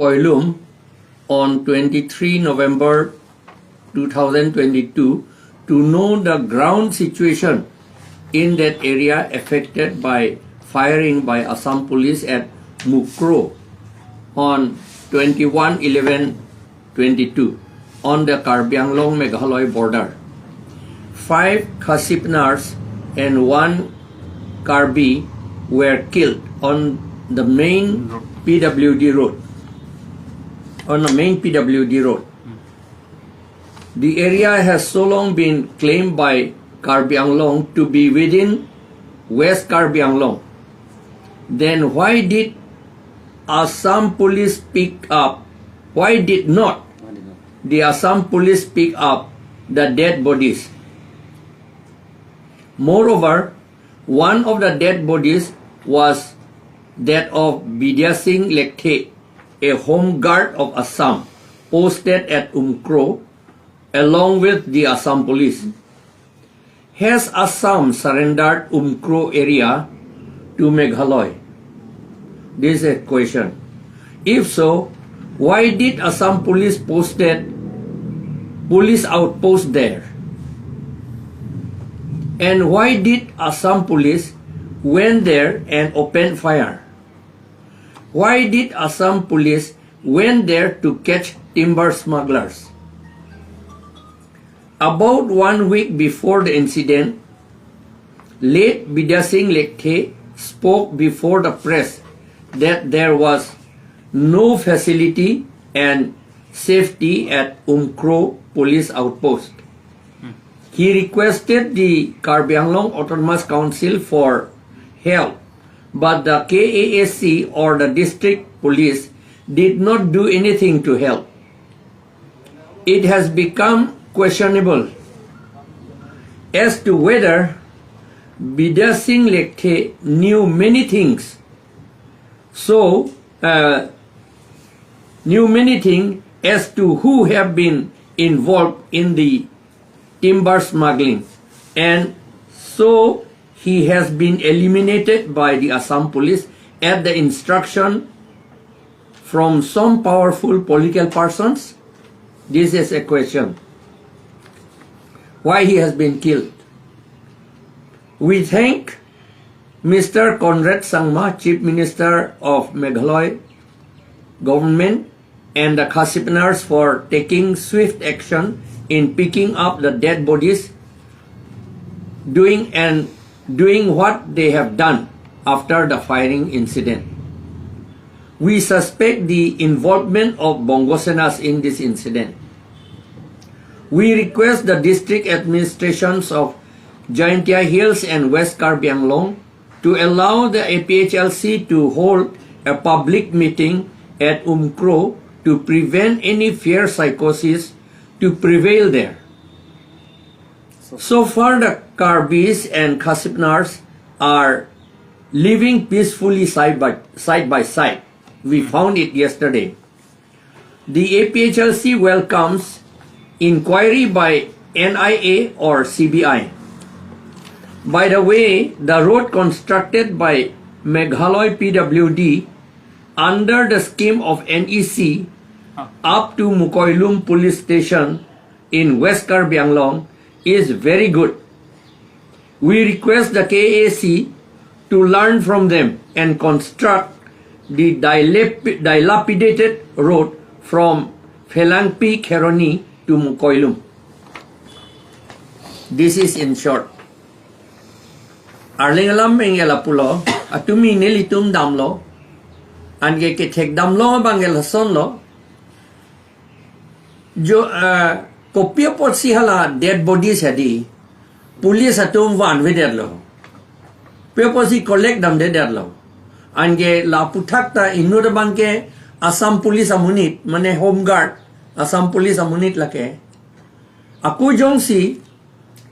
Koilum on 23 November 2022 to know the ground situation in that area affected by firing by Assam police at Mukroh on 21/11/22 on the Karbi Anglong Meghalaya border. 5 Khasipnars and 1 Karbi were killed on the main PWD road. The area has so long been claimed by Karbi Anglong to be within West Karbi Anglong. Then why did Assam police pick up? Why did not the Assam police pick up the dead bodies? Moreover, one of the dead bodies was that of Bidya Singh Lekhe, a home guard of Assam posted at Mukroh along with the Assam police. Has Assam surrendered Mukroh area to Meghalaya? This is a question. If so, why did Assam police posted police outpost there? And why did Assam police went there and opened fire? Why did Assam police went there to catch timber smugglers? About 1 week before the incident, late Bidya Singh Lekhe spoke before the press that there was no facility and safety at Mukroh police outpost. He requested the Karbi Anglong Autonomous Council for help, but the KASC or the district police did not do anything to help. It has become questionable as to whether Bidya Singh Lekhe knew many things as to who have been involved in the timber smuggling, and so he has been eliminated by the Assam police at the instruction from some powerful political persons. This is a question. Why he has been killed? We thank Mr. Conrad Sangma, Chief Minister of Meghalaya government, and the Khasipnars for taking swift action in picking up the dead bodies, doing what they have done after the firing incident. We suspect the involvement of Bongosenas in this incident. We request the district administrations of Jaintia Hills and West Karbi Anglong to allow the APHLC to hold a public meeting at Mukroh to prevent any fear psychosis to prevail there. So far, the Karbis and Khasipnars are living peacefully side by side. We found it yesterday. The APHLC welcomes inquiry by NIA or CBI. By the way, the road constructed by Meghalaya PWD under the scheme of NEC up to Mukoilum police station in West Karbi Anglong is very good. We request the KAC to learn from them and construct the dilapidated road from Phelangpi Kheroni to Mukoilum. This is in short. Arlingalam engela pulo atumi nelitum damlo ange ke thek damlo bangela sonlo jo kopia potsi hala dead bodies hadi police atum van vedelo peposi collect dam de derlo ange la puthakta inur bangke Assam police amunit mane home guard Assam police amunit lake aku jongsi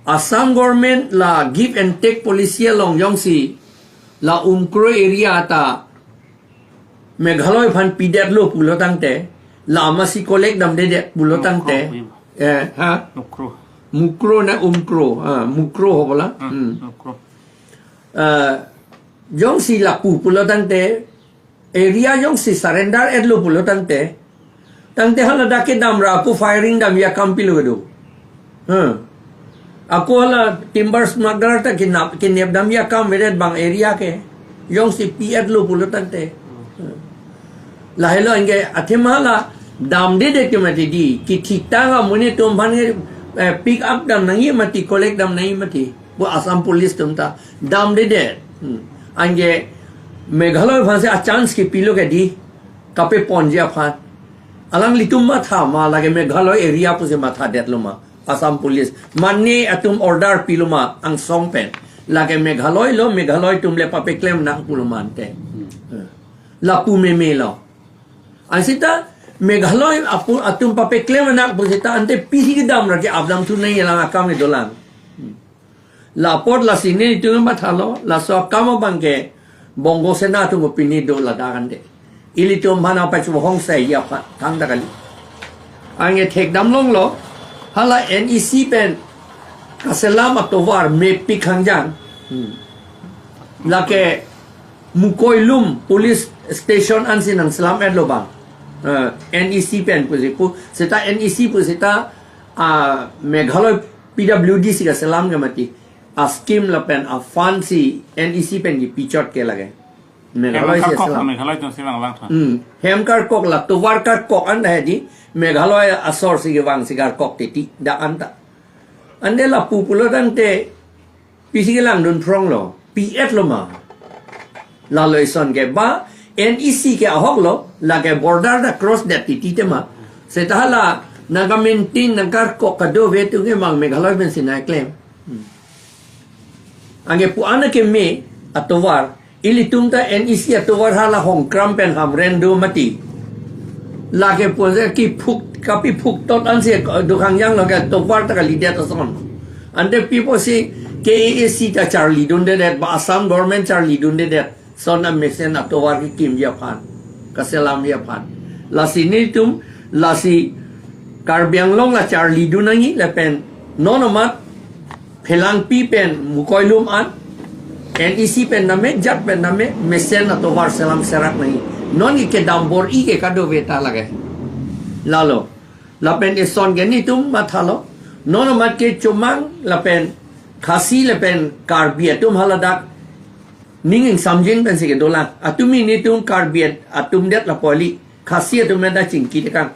Assam government la give and take policy long jongsi la Mukroh area ta Meghalaya phan pidet lo pulo tangte la amasi collect dam de pulo tangte Mukroh na Mukroh hobola Jong si la pulo tangte area yung si surrender edlo pulo tante hala dake damra aku firing dam ya kampilu do aku hala timber smuggler ta kinep dam ya kam vedet bang area ke yung si pi edlo pulo tante lahelo inge athimala dam de ke mati di ki thikta ga mune tum bhan pick up dam nangi mati collect dam nahi mati bu Assam police tumta dam de ange Meghalaya bhanse a chance ki pilo ke di kape ponja phan alang litum ma tha ma lage Meghalaya area puse ma tha detluma Assam police manne atum order piluma ang songpen lage Meghalaya tumle pape claim na pulumante la pu me lo asita Meghalaya atum pape claim na pusita ante pisi ki dam rake abdam tu nahi lang akam ni dolan la port la sine tu ma tha lo la so kama bangke Bongo sena tu ngopini do la dagande ili tu mana pa chu hong sai ya pha thang da kali ange thek dam long lo hala NEC pen kaselam atowar me pikhang jang la ke mukoilum police station ansin ang salam edlo ba NEC pen pu seta NEC pu seta Meghalaya PWD si kaselam gamati a scheme la pen a fancy NEC pen ki pichot ke lage Meghalaya se salam Meghalaya tu si bang bang tha hem kar kok la to war kar kok an hai di Meghalaya asor si ge wang sigar kok ti da anta ande la pupulo dan te pisi ge lang dun prong lo PS lo ma la loison ke ba NEC ke ahok lo la ke border da cross that ti te ma se ta la naga maintain nagar kok ka do ve tu ge mang Meghalaya ben sinai claim ange pu ana ke me atowar ili tumta NEC atowar hala hong kram pen ham rendo mati lage pu ki phuk kapi phuk tot an se dukhang yang lo ga towar ta li det son and the people say KAC ta Charlie dun de that ba Assam government Charlie dun de that son a mesen atowar ki kim ya phan kaselam ya phan la si ni tum la si Karbi Anglong la Charlie dun ngi la pen nonomat Phelang pi pen mukoilum an NEC pen name jat pen name mesen atowar salam serak nahi non ke dambor I ke kado veta lage lalo la pen eson geni tum mathalo non mat ke chumang la pen khasi la pen Karbi atum haladak ninging samjing pen se ke dola atumi ni tum Karbi atum det la poli khasi atum da chingki te kan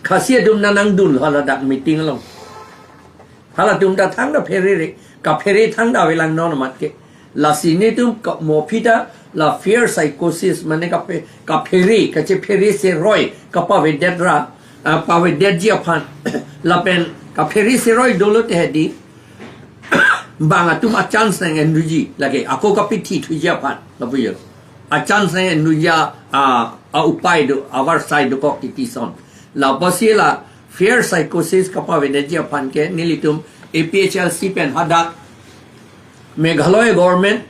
khasi atum nanang dun haladak meeting long hala tum da thang da pheri ka pheri thang da velang non mat ke la sine tum mo phita la fear psychosis mane ka pheri ka che pheri se roi ka pa ve dedra pa ve dedji aphan la pen ka pheri se roi dolo te di banga tum a chance nang enuji lage ako ka pithi thuja phan la buyo a chance nang enuja a upai do our side do ko ti son la basila fear psychosis kapa venegia panke nilitum APHLC pen hadak Meghalaya government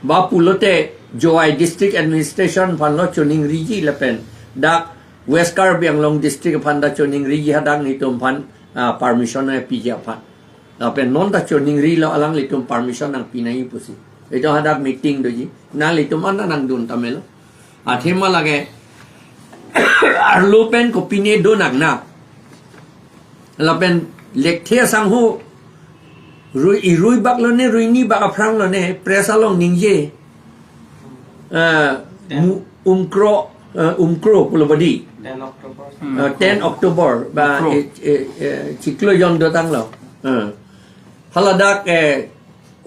ba pulote Joai district administration phanlo choning riji lapen dak West Karbi Anglong district phanda choning riji hadak nitum phan permission e pija phan lapen non da choning ri lo alang litum permission nang pinai pusi eto hadak meeting doji na litum ana nang dun tamelo athema lage arlopen ko pine do nak na lapen lekthia sangho rui bak lo ne rui ni bak aprang lo ne presa long ningje Mukroh pulobadi 10 October ba chiklo yon do tang lo haladak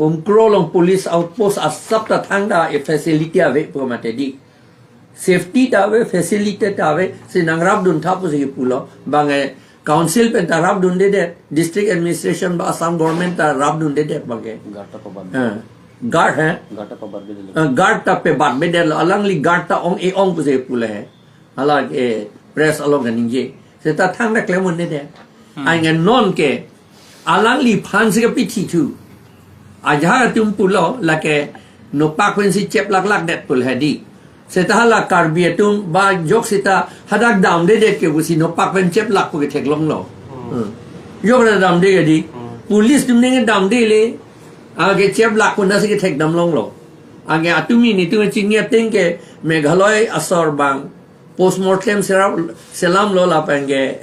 Mukroh long police outpost asap ta thang da facility ave pamate di safety ta ave facility ta ave sinangrab dun tha pu se pulo bange council pen ta rab dun de district administration ba Assam government ta rab dun de bange guard hai guard ta pe bat be de alang li guard ta ong e ong pu se pule hai hala ke press along ganing je se ta thang da klemon de ai ngan non ke alang li phan se pi thi thu aja tum pulo la ke no pa kwen si chep lak lak det pul hai di Setahla Karbi atum ba jok sita hadak dam de ke busi no pak pen chep lak ko ke thek long lo yok na dam de di police tum ne dam de le age chep lak ko na se ke thek dam long lo Age atumi ni tu cinia tengke Meghalaya asor bang postmortem selam lola penge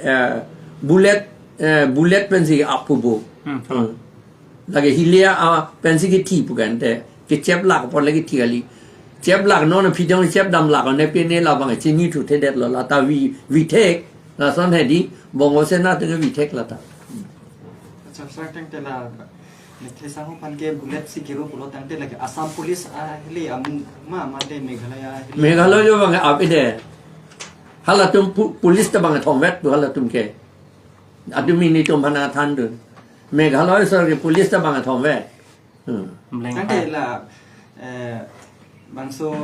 bullet pensi apubo. Lagi hilia pensi ki ti bukan te ki cep lak pon lagi ti kali. Cep lak non pidong cep dam lak ne pene la bang cini tu te det lola ta we take la son hedi bongo sena tu we take la ta. Saya tengok lah. Saya pun panggil bulat si kiro pulau tangte lagi Assam Police ahli ma de Meghalaya. Meghalaya jo bang api de. Hala tum polis ta bang thong vet hala tum ke. Atumi ni tum hana than dun. Meghalaya sor ke polis ta bang thong vet. Tangte lah bang so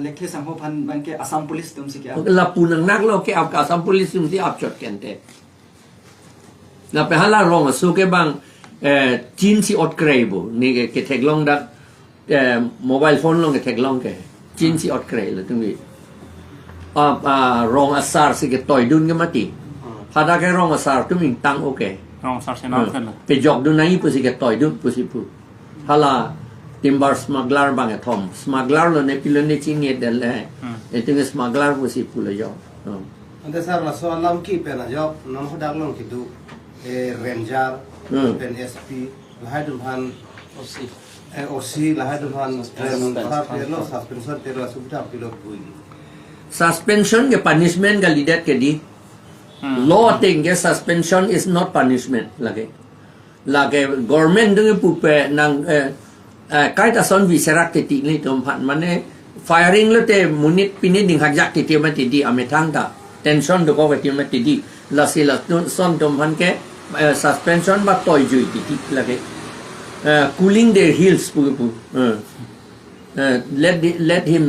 lekhe sang ho pan bang ke Assam Police tum si ke. La punang nak lo ke ap Assam Police tum si ap chot kente. La pe hala rong su ke bang Chin si ot krei bu ni ke tek long dak mobile phone long ke tek long ke Chin si ot krei la tung wi rong asar si ke toy dun ke mati pada ke rong asar tu ming tang oke rong asar se non kan pe jok dun nai pu si ke toy dun pu si pu hala timbar smuggler bang e thom smuggler lo ne pilon ne chin ye del e tu smuggler pu si pu la yo Ante sar la so alam ki pe na job non ho dak long ki du rangerเป็น SP ละให้ดุพัน OC ละให้ดุพันถ้าเป็นโล suspension เป็นโลสุดท้ายเป็นโลบุย suspension ke punishment ka lidat ke di law thing ke suspension is not punishment lage government dung pupe nang kai ta son vi serak ke ti ni tom phan mane firing lo te munit pinit ding hakjak ti ti ma ti di amethang ta tension do ko ti ma ti di la sila son tom phan ke suspension ba toy jui ti lage cooling their heels pu let him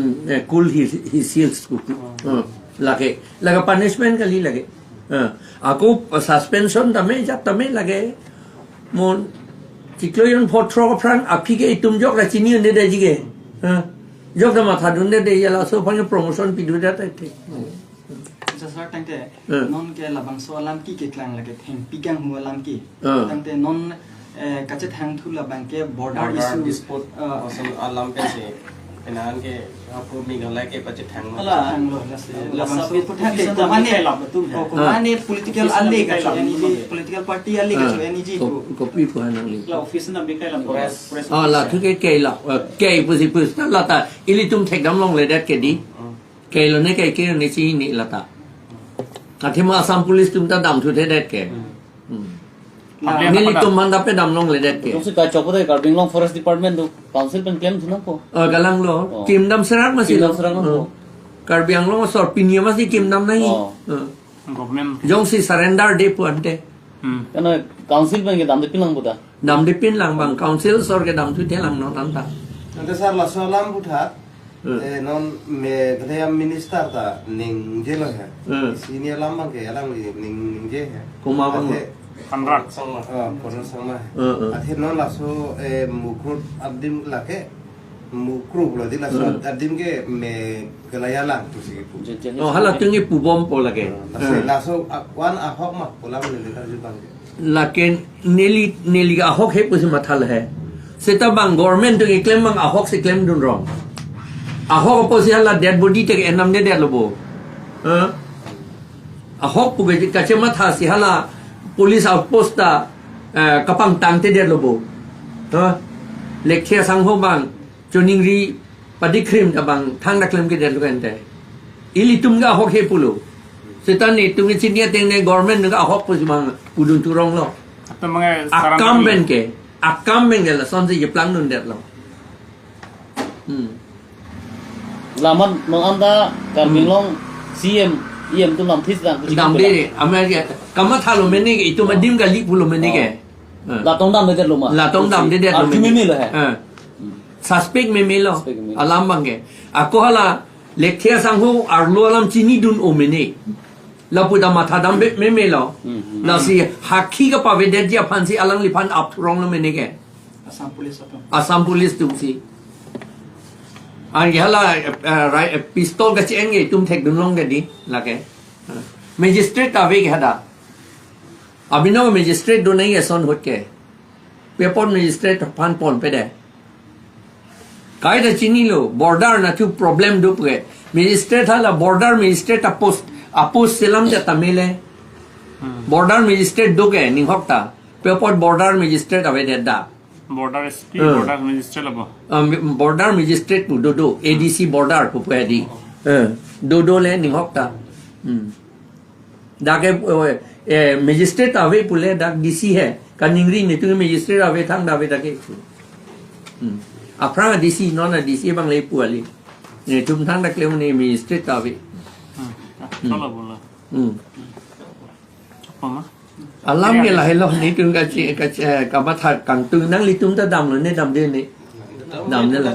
cool his heels pu lage punishment kali lage aku suspension tame jap tame lage mon tikloyon potro prang api ke itum jok la chini ne de jige jok da matha dun de yala so phang promotion pi du da ta Saya tengok non ke labang so alam ki ke klang lagi heng pigang hu alam ki tengok non kacet hang tu labang ke border issue dispute asal alam pe se penan ke aku Meghalaya ke kacet hang hang lo labang so putar ke kumane political alli ka yani political party alli ka yani ji kopi pu hanang li la office na bikai lam press la thu ke la ke pu si pu la ta ili tum thek dam long le dat ke di ke lo ne ke ne chi ni la ta Akhirnya Assam Police tum ta dam thu the det ke ni li tum man da pe dam long le det ke Tung si ka chopo de Karbi Anglong Forest Department do council pen claim thuna ko galang lo kim dam serak masih Kim dam serak lo Karbi Anglong sor pinya masih kim dam nahi government jong si surrender de pu ante kana council pen ke dam de pilang buta dam de pin lang bang council sor ke dam thu the lang no tam ta Ante sar la so alam buthat non Meghalaya minister ta ning je lo hai senior lambang ke alang ning je hai kuma bang Kanrak sama koran sama akhir non la so Mukroh adim la ke Mukroh lo di la so adim ke Meghalaya lang tu si pu oh hala tungi pu bom po lage la so wan ahok mak pulang ni tar ju bang lakin neli ga ahok he pu si mathal hai seta bang government tungi claim bang ahok si claim dun wrong ahok po si hala dead body te enam de dead lobo ahok pu ge ka chema tha si hala police outpost ta kapang tang te dead lobo lekhe sang ho bang choning ri padikrim ta bang thang na claim ke dead lo kan te ili tum ga ahok he pulo setan ni tum ni chinia teng ne government ga ahok pu si bang pudun turong lo atau mga akam ben ke la son si ye plang nun dead lo laman no anda Karbi Anglong CM EM tu lam this dan dam de America kama thalo meni ke itu madim ga li pulo meni ke la tong dam de lo ma la tong dam de lo me me lo hai suspect me lo alam bang ke ako hala lekthia sang ho arlo alam chini dun o meni la pu da matha dam me lo la si hakhi ka pa ve de ja phan si alang li phan up wrong lo meni ke Assam Police tu si Ang hala pistol ka cheng ge tum thek dun long ge di la ke magistrate ta ve ge hada abino magistrate do nahi son hot ke pepon magistrate phan pon pe de Kaya da chini lo border na tu problem du pwe. Magistrate hala border magistrate apos selam ja tamile. Border magistrate do ke ning hokta. Pepot border magistrate ave da. border SP border register labo Border magistrate tu do ADC border pu pwe di. Do le ning hokta. Da ke magistrate ave pule da DC hai. Kaningri ni tu magistrate ave thang da ave da ke. Aprang DC non DC bang le pu ali. Ni tum thang da klem ni magistrate ave. Salah bola apa Alam ke lah lo ni tung ka mathat kang tung nang li tung ta dam lo ne dam de ni dam ne la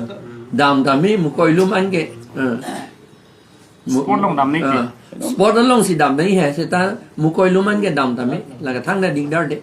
dam ta mi mu koi lum an ke sport long dam ni ke sport long si dam nei hai se ta mu koi lum an ke dam ta mi la ka thang da ding dar de